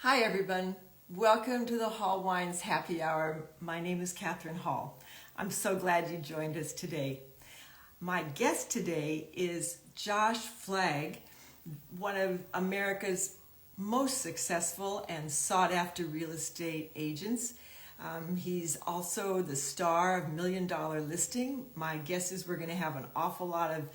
Hi everyone, welcome to the Hall Wines Happy Hour. My name is Catherine Hall. I'm so glad you joined us today. My guest today is Josh Flagg, one of America's most successful and sought after real estate agents. He's also the star of Million Dollar Listing. My guess is we're going to have an awful lot of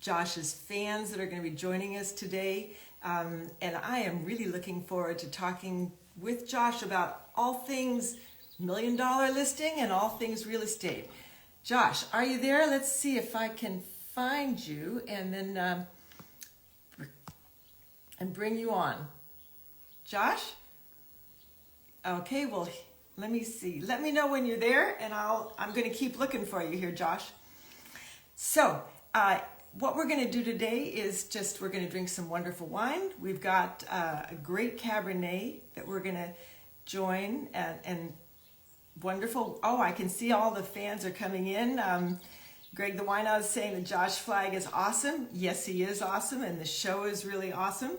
Josh's fans that are going to be joining us today. And I am really looking forward to talking with Josh about all things Million Dollar Listing and all things real estate. Josh, are you there? Let's see if I can find you and then and bring you on. Josh? Okay, well, let me see. Let me know when you're there, and I'm going to keep looking for you here, Josh. So, what we're going to do today is we're going to drink some wonderful wine. We've got a great cabernet that we're going to join and wonderful. Oh, I can see all the fans are coming in. Greg the Wine House is saying that Josh Flagg is awesome. Yes, he is awesome, and the show is really awesome.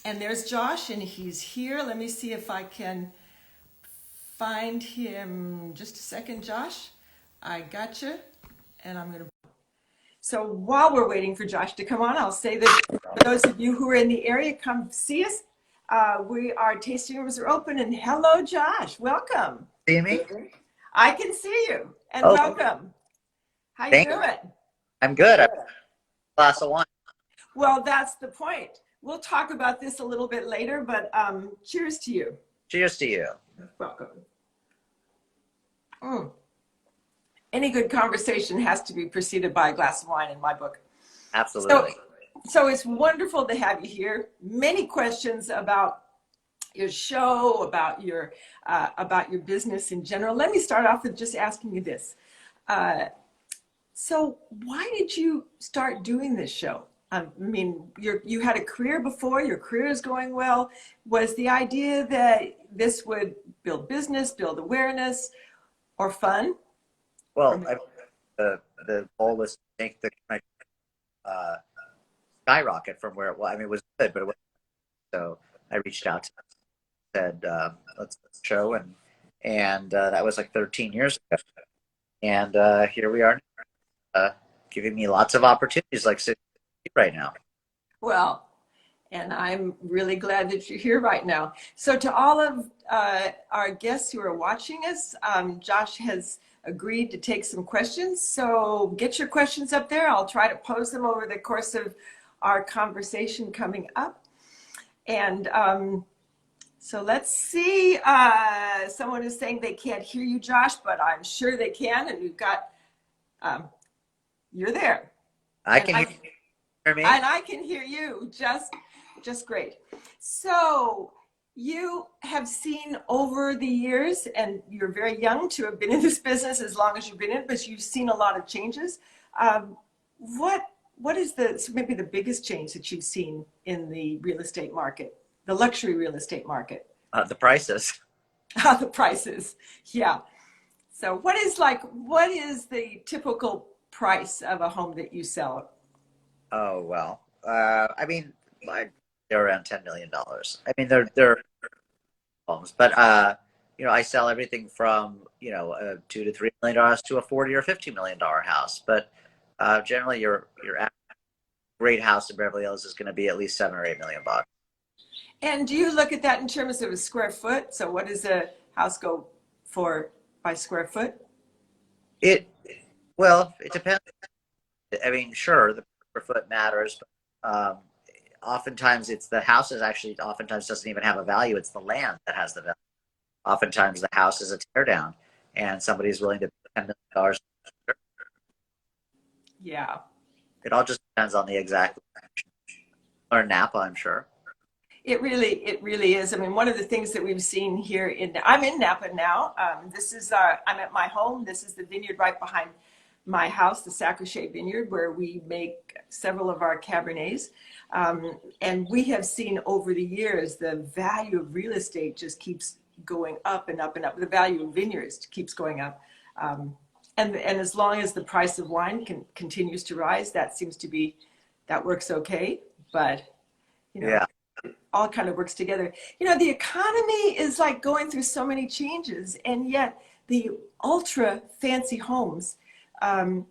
And there's Josh, and he's here. Let me see if I can find him. Just a second, Josh. I got you, and I'm going to. So while we're waiting for Josh to come on, I'll say that for those of you who are in the area, come see us. Our tasting rooms are open, and hello, Josh. Welcome. See me? I can see you, and Oh, welcome. How you thank you. doing? I'm good. I'm a glass of wine. Well, that's the point. We'll talk about this a little bit later, but cheers to you. Cheers to you. Welcome. Any good conversation has to be preceded by a glass of wine in my book. Absolutely. So it's wonderful to have you here. Many questions about your show, about your business in general. Let me start off with just asking you this. So why did you start doing this show? I mean, you had a career before, your career is going well. Was the idea that this would build business, build awareness, or fun? Well, the goal was to make the skyrocket from where it was. I mean, it was good, but it wasn't. So I reached out to him, said, let's show. And that was like 13 years ago. And here we are, giving me lots of opportunities like right now. Well, and I'm really glad that you're here right now. So to all of our guests who are watching us, Josh has agreed to take some questions. So get your questions up there. I'll try to pose them over the course of our conversation coming up. And so let's see. Someone is saying they can't hear you, Josh, but I'm sure they can. And we've got, you're there. I can hear me. And I can hear you just great. So you have seen over the years, and you're very young to have been in this business as long as you've been in it, but you've seen a lot of changes. What is maybe the biggest change that you've seen in the real estate market, the luxury real estate market? The prices. The prices, yeah. So what is the typical price of a home that you sell? Oh, well, I mean, they're around $10 million. I mean, they're homes, but I sell everything from a $2 to $3 million to a $40 or $50 million house. But generally, your average great house in Beverly Hills is going to be at least $7 or $8 million. And do you look at that in terms of a square foot? So what does a house go for by square foot? Well, it depends. I mean, sure, the per foot matters, but oftentimes it's the house is actually oftentimes doesn't even have a value. It's the land that has the value. Oftentimes the house is a tear down, and somebody's willing to pay $10 million. Yeah. It all just depends on the exact location. Or Napa, I'm sure. It really is. I mean, one of the things that we've seen here I'm in Napa now. I'm at my home. This is the vineyard right behind my house, the Sacrochet Vineyard, where we make several of our Cabernets. And we have seen over the years, the value of real estate just keeps going up and up and up. The value of vineyards keeps going up. And as long as the price of wine continues to rise, that works okay. But, Yeah. all kind of works together. You know, the economy is like going through so many changes, and yet the ultra fancy homes, um,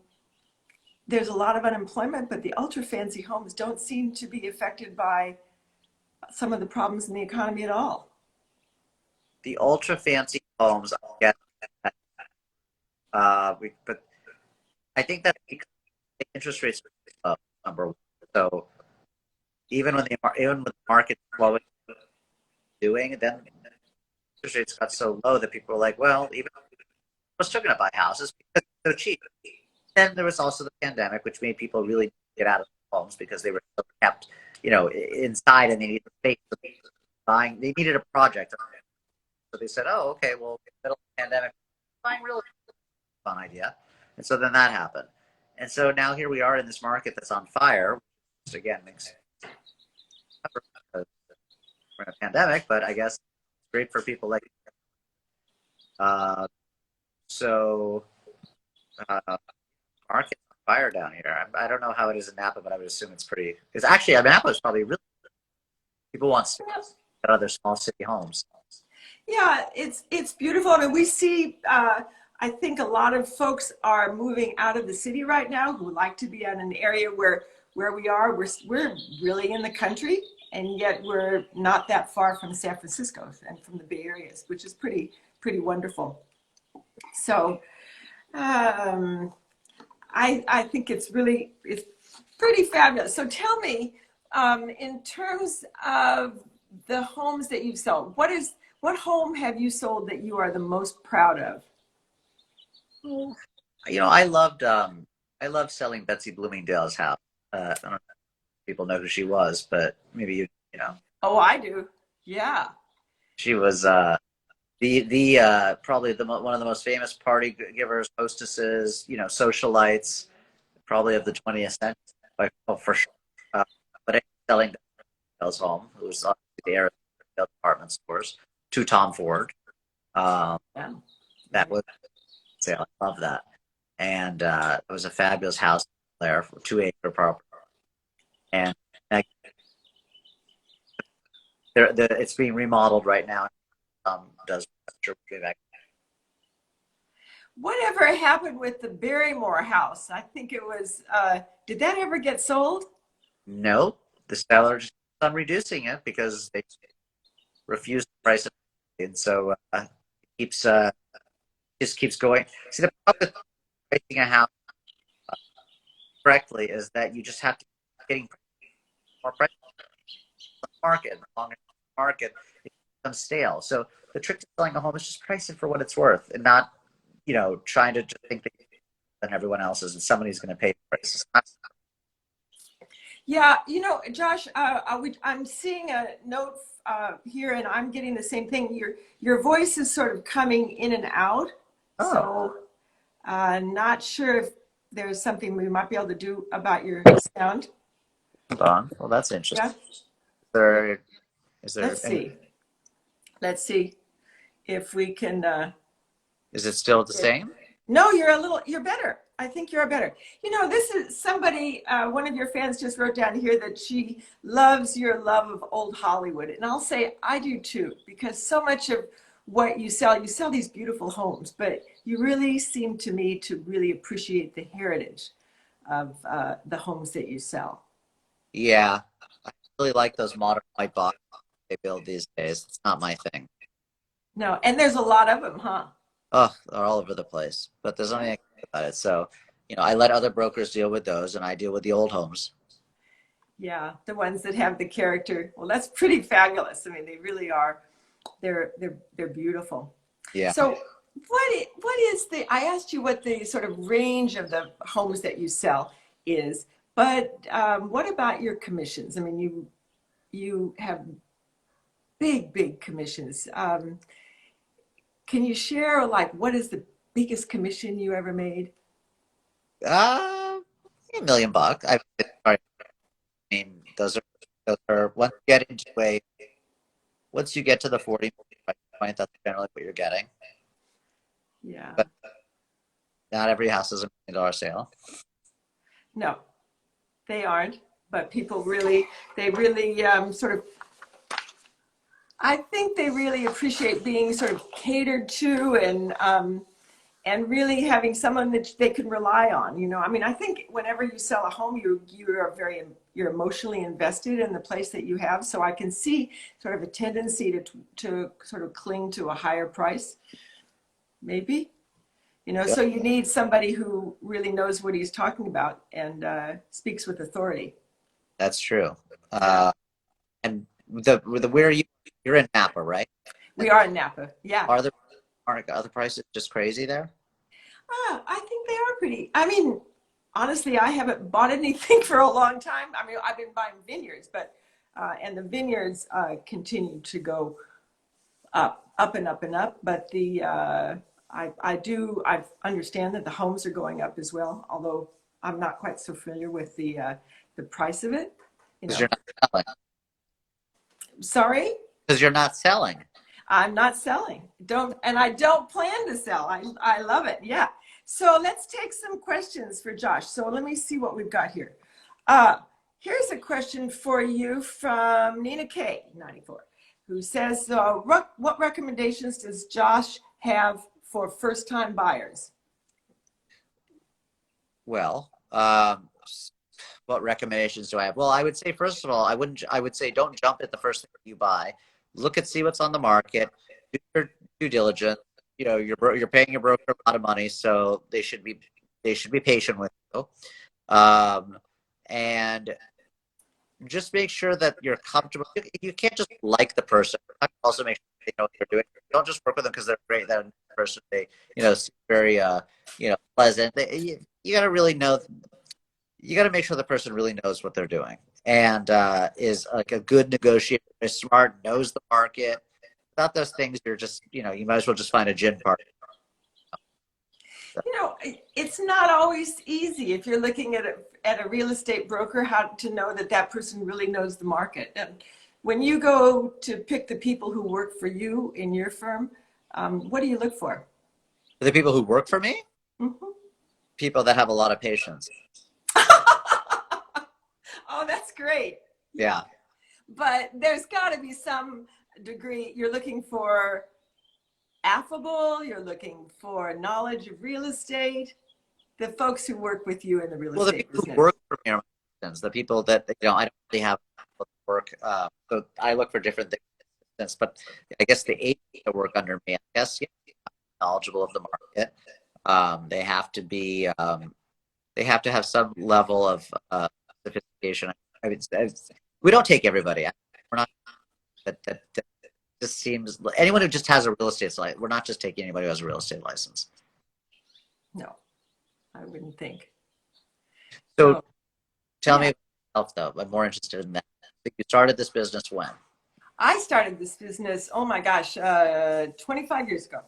there's a lot of unemployment, but the ultra fancy homes don't seem to be affected by some of the problems in the economy at all. The ultra fancy homes, I guess, but I think that because the interest rates are low, number one. So even with the market slowing doing, then interest rates got so low that people were like, well, even I was still going to buy houses because they're so cheap. Then there was also the pandemic, which made people really get out of their homes because they were so kept, inside and they needed space. Buying, they needed a project. So they said, oh, okay, well, in the middle of the pandemic, buying real estate is a fun idea. And so then that happened. And so now here we are in this market that's on fire, which again makes sense because we're in a pandemic, but I guess it's great for people like so market's on fire down here. I don't know how it is in Napa, but I would assume it's pretty. Because actually, Napa is probably really people want space at other small city homes. Yeah, it's beautiful. I mean, we see. I think a lot of folks are moving out of the city right now who like to be in an area where we are. We're really in the country, and yet we're not that far from San Francisco and from the Bay Areas, which is pretty wonderful. So, I think it's pretty fabulous. So tell me, in terms of the homes that you've sold, what home have you sold that you are the most proud of? I loved selling Betsy Bloomingdale's house. I don't know if people know who she was, but maybe you know. Oh, I do. Yeah. She was probably one of the most famous party givers, hostesses, socialites, probably of the 20th century, for sure. But I was selling Bell's home, who was obviously the heir of the department stores, to Tom Ford. Yeah. That was sale. I love that, and it was a fabulous house there for 2 acre property, and it's being remodeled right now. Does Whatever happened with the Barrymore house? I think it was, did that ever get sold? no, the seller just keeps on reducing it because they refuse to price it, and so it keeps just keeps going. See, the problem with pricing a house correctly is that you just have to keep getting more price on the market. The longer the market, it becomes stale. So the trick to selling a home is just price it for what it's worth, and not trying to just think that than everyone else is, and somebody's going to pay the price. Yeah, Josh, I'm seeing a note here, and I'm getting the same thing. Your voice is sort of coming in and out, Oh, so not sure if there's something we might be able to do about your sound. hold on. Well, that's interesting. Yeah, There is there let's any, see. Let's see if we can. is it still the same? No, you're better. I think you're better. This is somebody, one of your fans just wrote down here that she loves your love of old Hollywood. And I'll say I do too, because so much of what you sell these beautiful homes, but you really seem to me to really appreciate the heritage of the homes that you sell. Yeah, I really like those modern white boxes they build these days. It's not my thing. No, and there's a lot of them, huh? Oh, they're all over the place. But there's nothing I can do about it. So, I let other brokers deal with those, and I deal with the old homes. Yeah, the ones that have the character. Well, that's pretty fabulous. I mean, they really are. They're beautiful. Yeah. So what is I asked you what the sort of range of the homes that you sell is, but what about your commissions? I mean, you have big commissions. Can you share like what is the biggest commission you ever made? Uh, $1 million. I mean, those are once you get to the 40 price point, that's generally what you're getting. Yeah. But not every house is $1 million sale. No, they aren't. But people they really sort of I think they really appreciate being sort of catered to and really having someone that they can rely on. You know, I mean, I think whenever you sell a home, you're emotionally invested in the place that you have. So I can see sort of a tendency to sort of cling to a higher price, maybe. You know, Yep, so you need somebody who really knows what he's talking about and speaks with authority. that's true. Yeah, And the where are you? You're in Napa, right? we are in Napa. Yeah. Are the other prices just crazy there? I think they are pretty. I mean, honestly, I haven't bought anything for a long time. I mean, I've been buying vineyards, but and the vineyards continue to go up and up and up. But I understand that the homes are going up as well. Although I'm not quite so familiar with the price of it. You Because know, you're not selling. sorry. Because you're not selling. I'm not selling. Don't, and I don't plan to sell. I love it. Yeah. So let's take some questions for Josh. So let me see what we've got here. Uh, Here's a question for you from Nina K 94, who says, what recommendations does Josh have for first-time buyers? Well, what recommendations do I have? Well, I would say first of all, I would say don't jump at the first thing you buy. Look and see what's on the market. Do your due diligence. You know, you're paying your broker a lot of money, so they should be patient with you. And just make sure that you're comfortable. You can't just like the person. Also make sure they know what they're doing. Don't just work with them because they're great. That person, they, seem very, pleasant. You got to really know. You got to make sure the person really knows what they're doing and is like a good negotiator, is smart, knows the market. Without those things, you're just, you might as well just find a gin party. You know, it's not always easy if you're looking at a real estate broker how to know that that person really knows the market. And when you go to pick the people who work for you in your firm, what do you look for? The people who work for me, Mhm. people that have a lot of patience. Oh, that's great. Yeah. Yeah. But there's got to be some degree you're looking for affable, you're looking for knowledge of real estate, the folks who work with you in the real Well, the estate people who business. work for me are my friends. The people that I don't really have work. So I look for different things. But I guess the agents that work under me, I guess, knowledgeable of the market. They have to be. They have to have some level of sophistication. I mean, we don't take everybody. We're not. That just seems anyone who just has a real estate license. We're not just taking anybody who has a real estate license. No, I wouldn't think. So So, tell yeah, me about yourself, though. I'm more interested in that. You started this business when? I started this business, oh my gosh, 25 years ago.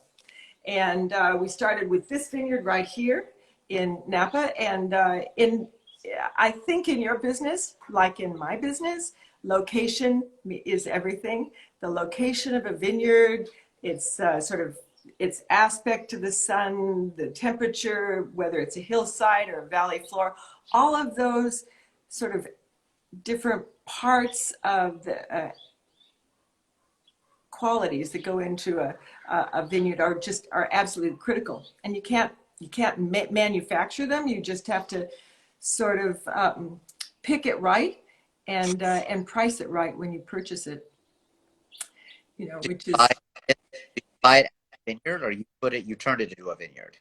And we started with this vineyard right here in Napa. And I think in your business, like in my business, location is everything. The location of a vineyard, its sort of its aspect to the sun, the temperature, whether it's a hillside or a valley floor, all of those sort of different parts of the qualities that go into a vineyard are absolutely critical, and you can't manufacture them. You just have to sort of pick it right and price it right when you purchase it. You know, Did which you buy is it, did you buy it at a vineyard, or you turned it into a vineyard?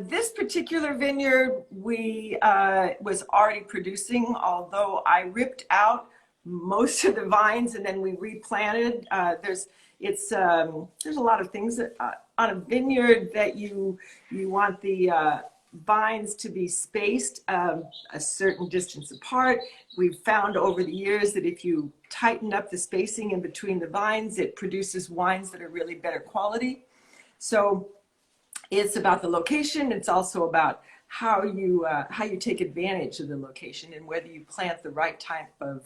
this particular vineyard we was already producing, although I ripped out most of the vines and then we replanted. There's a lot of things that, on a vineyard that you want the vines to be spaced a certain distance apart. We've found over the years that if you tighten up the spacing in between the vines, it produces wines that are really better quality. So it's about the location. It's also about how you take advantage of the location and whether you plant the right type of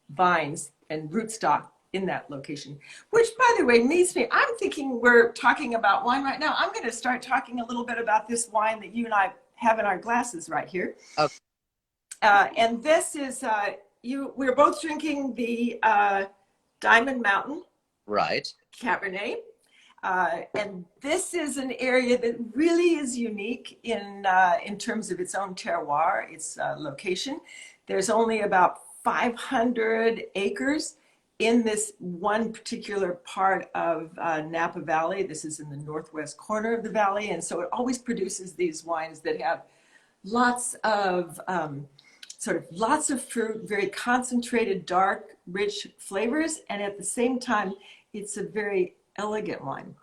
vines and rootstock in that location. Which, by the way, leads me. I'm thinking we're talking about wine right now. I'm going to start talking a little bit about this wine that you and I have in our glasses right here. Oh, And this is, we're both drinking the Diamond Mountain Right. Cabernet. And this is an area that really is unique in terms of its own terroir, its location. There's only about 500 acres in this one particular part of Napa Valley. This is in the northwest corner of the valley, and so it always produces these wines that have lots of lots of fruit, very concentrated, dark, rich flavors, and at the same time, it's a very elegant wine.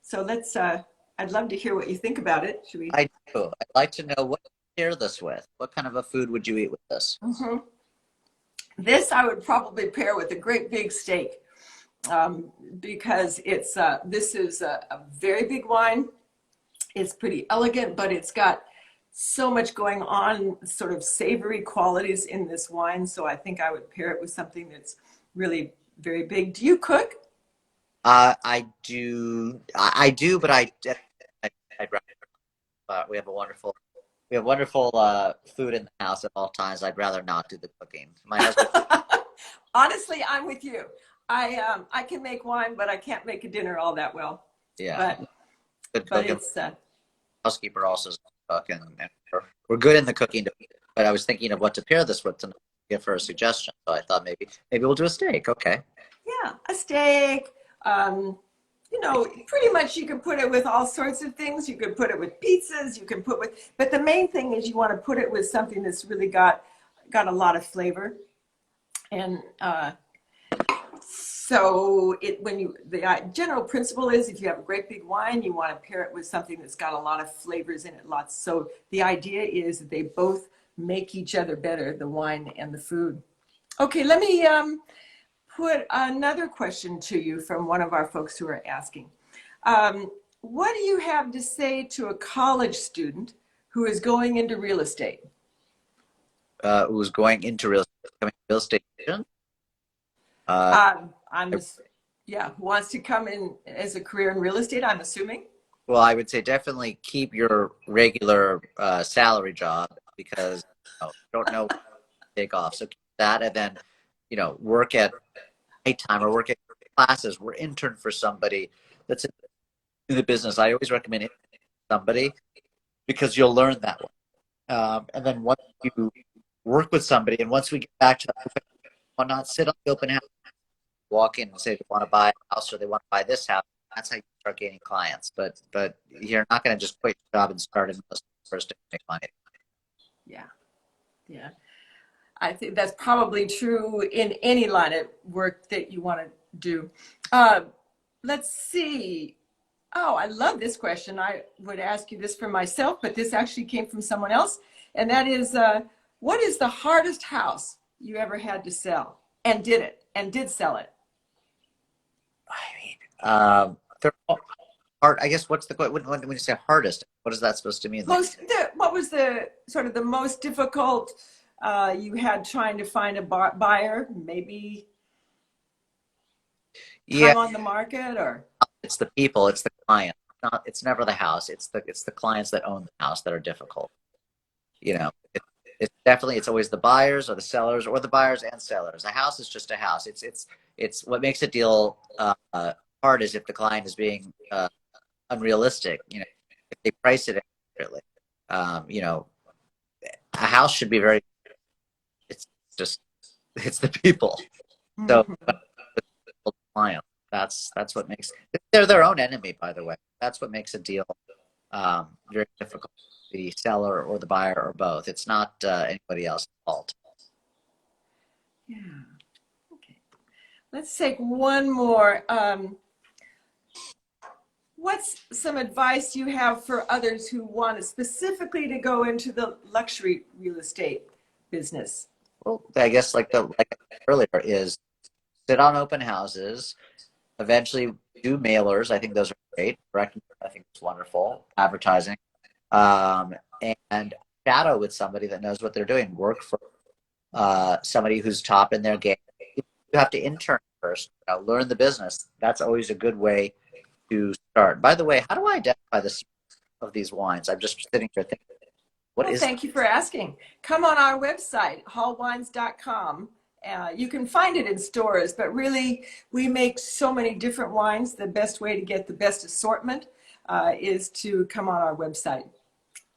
So let's. I'd love to hear what you think about it. Should we? I do. I'd like to know what you pair this with. What kind of a food would you eat with this? Mm-hmm. This I would probably pair with a great big steak, because it's this is a very big wine. It's pretty elegant, but it's got so much going on, sort of savory qualities in this wine. So I think I would pair it with something that's really very big. Do you cook? I do. I do, but I'd rather. We have wonderful food in the house at all times. I'd rather not do the cooking. My husband. Honestly, I'm with you. I can make wine, but I can't make a dinner all that well. Yeah. But it's housekeeper also is a cook, and we're good in the cooking. But I was thinking of what to pair this with to give her a suggestion. So I thought maybe we'll do a steak. Okay. Yeah, a steak. Pretty much you can put it with all sorts of things. You can put it with pizzas. You can but the main thing is you want to put it with something that's really got a lot of flavor. And so the general principle is if you have a great big wine, you want to pair it with something that's got a lot of flavors in it. So the idea is that they both make each other better, the wine and the food. Okay, let me put another question to you from one of our folks who are asking. What do you have to say to a college student who is going into real estate? Who's going into real estate? Who wants to come in as a career in real estate, I'm assuming? Well, I would say definitely keep your regular salary job because you don't know when to take off. So keep that, and then work at nighttime or work at classes. We're intern for somebody that's in the business. I always recommend somebody because you'll learn that one. And then once you work with somebody, and once we get back to that, why not sit on the open house, walk in and say they want to buy a house or they want to buy this house. That's how you start gaining clients. But you're not going to just quit your job and start in the first to make money. Yeah. I think that's probably true in any line of work that you want to do. Let's see. Oh, I love this question. I would ask you this for myself, but this actually came from someone else. And that is, what is the hardest house you ever had to sell and did sell it? I mean, they're hard. I guess what's when you say hardest, what is that supposed to mean? What was the sort of the most difficult you had trying to find a buyer? Maybe time on the market, or it's the people, it's the client. It's never the house. It's the clients that own the house that are difficult. It's always the buyers or the sellers or the buyers and sellers. A house is just a house. It's what makes a deal hard is if the client is being unrealistic. If they price it accurately. A house should be very. It's the people. So the client. That's what makes. They're their own enemy, by the way. That's what makes a deal very difficult. The seller or the buyer or both. It's not anybody else's fault. Yeah. Okay. Let's take one more. What's some advice you have for others who want specifically to go into the luxury real estate business? Well, I guess like I said earlier is sit on open houses, eventually do mailers. I think those are great. I think it's wonderful. Advertising. And shadow with somebody that knows what they're doing. Work for somebody who's top in their game. You have to intern first. Learn the business. That's always a good way to start. By the way, how do I identify the of these wines? I'm just sitting here thinking. What Well, is thank you for asking. Come on our website, hallwines.com. You can find it in stores, but really we make so many different wines. The best way to get the best assortment is to come on our website.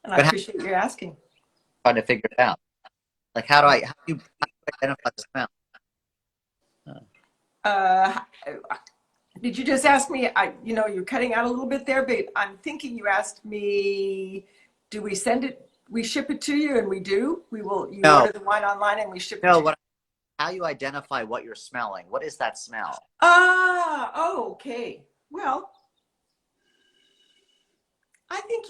And I but how appreciate your asking. trying to figure it out? Like how do you identify the smell? Uh, did you just ask me? You're cutting out a little bit there, but I'm thinking you asked me, do we send it? We ship it to you, and we do. We will. You No, order the wine online, and we ship it no. to you. How you identify what you're smelling? What is that smell? Oh, okay. Well, I think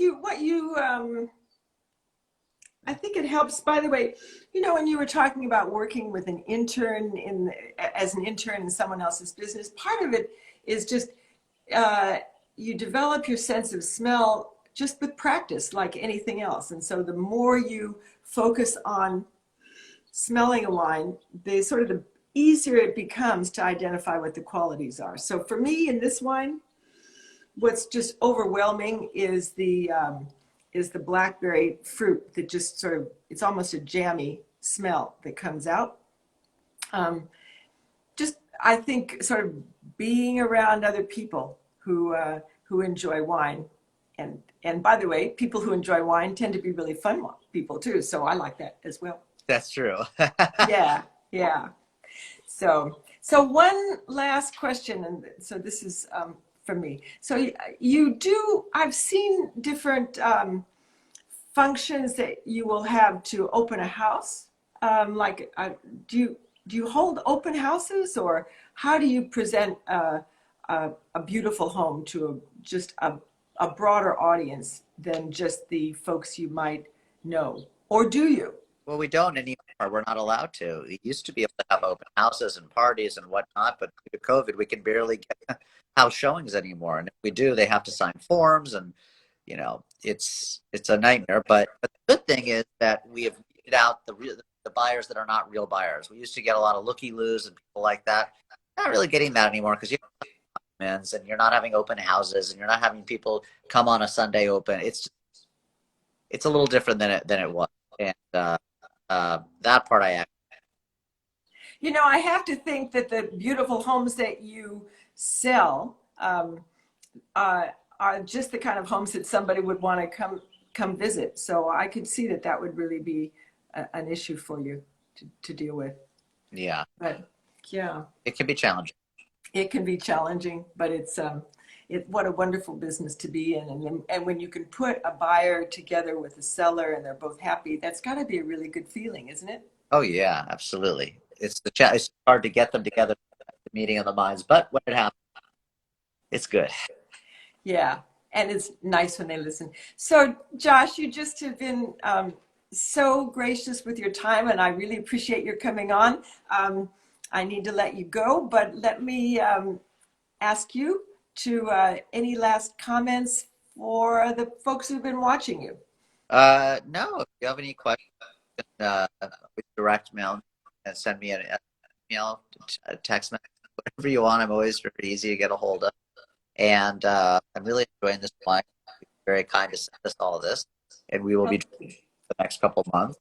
I think it helps. By the way, when you were talking about working with an intern as an intern in someone else's business, part of it is just uh, you develop your sense of smell just with practice, like anything else. And so the more you focus on smelling a wine, the easier it becomes to identify what the qualities are. So for me in this wine, what's just overwhelming is the blackberry fruit that just it's almost a jammy smell that comes out. Just I think sort of being around other people who enjoy wine, and by the way, people who enjoy wine tend to be really fun people too. So I like that as well. That's true. Yeah, yeah. So one last question, and so this is from me. So I've seen different functions that you will have to open a house. Do you hold open houses, or how do you present a beautiful home to just a broader audience than just the folks you might know? Or do you? Well, we don't anymore. We're not allowed to. We used to be able to have open houses and parties and whatnot, but due to COVID, we can barely get house showings anymore. And if we do, they have to sign forms, and it's a nightmare. But the good thing is that we have weeded out the buyers that are not real buyers. We used to get a lot of looky-loos and people like that. Not really getting that anymore because you don't have documents, and you're not having open houses, and you're not having people come on a Sunday open. It's a little different than it was, and that part I actually. I have to think that the beautiful homes that you sell are just the kind of homes that somebody would want to come visit. So I could see that would really be an issue for you to deal with. Yeah. But yeah, It can be challenging. it can be challenging, but what a wonderful business to be in. And when you can put a buyer together with a seller and they're both happy, that's got to be a really good feeling, isn't it? Oh yeah, absolutely. It's hard to get them together at the meeting of the minds, but when it happens, it's good. Yeah, and it's nice when they listen. So, Josh, you just have been so gracious with your time, and I really appreciate your coming on. I need to let you go, but let me ask you to any last comments for the folks who've been watching you. No, if you have any questions, with direct mail and send me an email, a text message, whatever you want. I'm always very easy to get a hold of. And I'm really enjoying this wine. Very kind to send us all of this, and we will be drinking the next couple of months.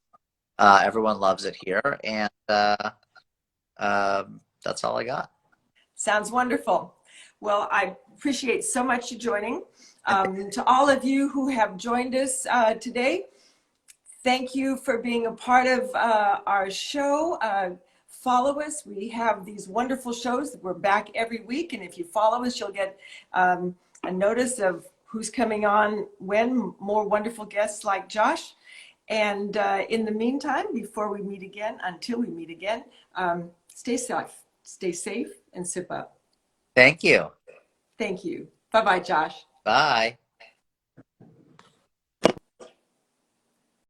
Everyone loves it here, and that's all I got. Sounds wonderful. Well, I appreciate so much you joining. To all of you who have joined us today, thank you for being a part of our show. Follow us. We have these wonderful shows. We're back every week. And if you follow us, you'll get a notice of who's coming on when, more wonderful guests like Josh. And in the meantime, until we meet again, stay safe, and sip up. Thank you. Thank you. Bye-bye, Josh. Bye.